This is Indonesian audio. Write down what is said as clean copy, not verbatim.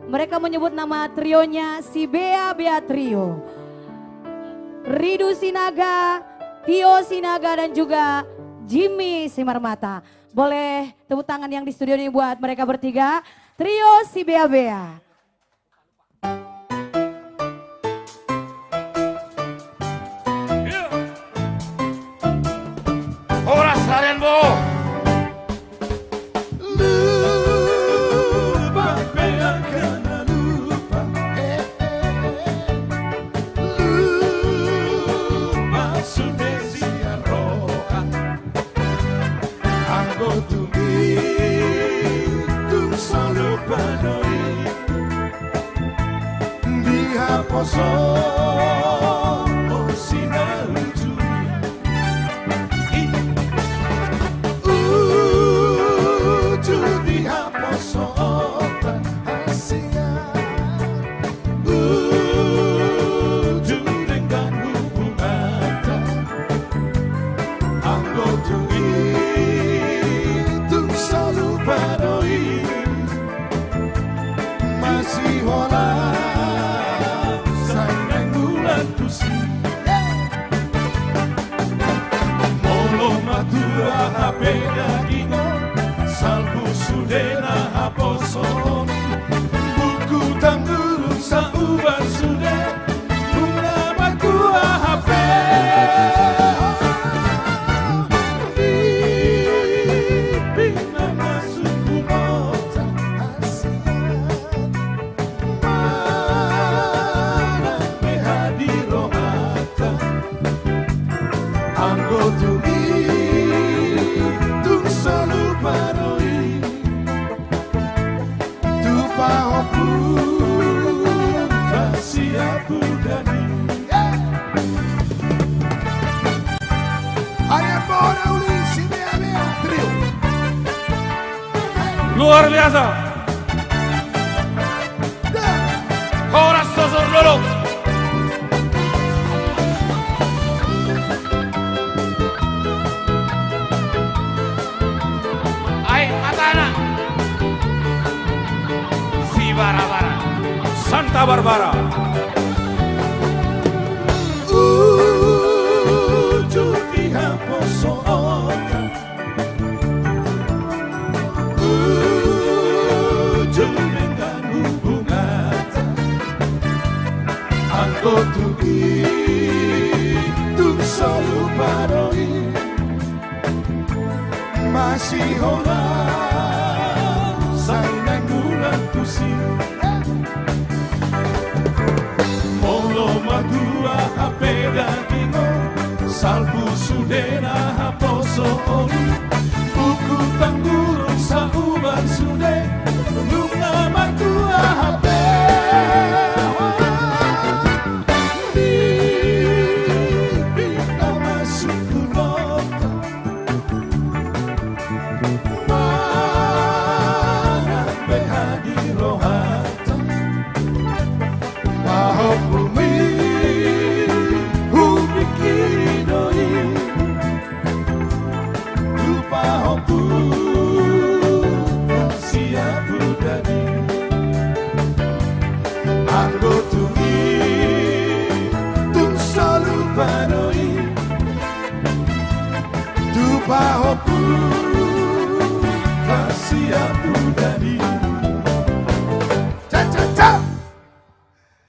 Mereka menyebut nama trionya si Bea Trio. Ridu Sinaga, Tio Sinaga dan juga Jimmy Simarmata. Boleh tepuk tangan yang di studio ini buat mereka bertiga. Trio si Bea. Horas kalian bo. Lupa Bea karena lupa. Lupa sudah siaroa. Anggo tumi tung selalu padoi. Dihaposo oh sinalu salbu sudena haposoni buku tanggurung sauban sude bunga matua hape pina masuk kumota asian mana mehadiro hata anggotu Luar biasa. Horas sosor dulu. Ayo Matana. Si Bara-bara. Santa Barbara. Cuti haposoota. Dengan hubungan Anggo tugi Tung selalu paroi Masih orang Sainang bulan pusing Molo madua hape dagino Salbu sudena haposo oli Buku tanggurung sauban sude Bunga matua hape Bina masuk kulota Mana behadi rohani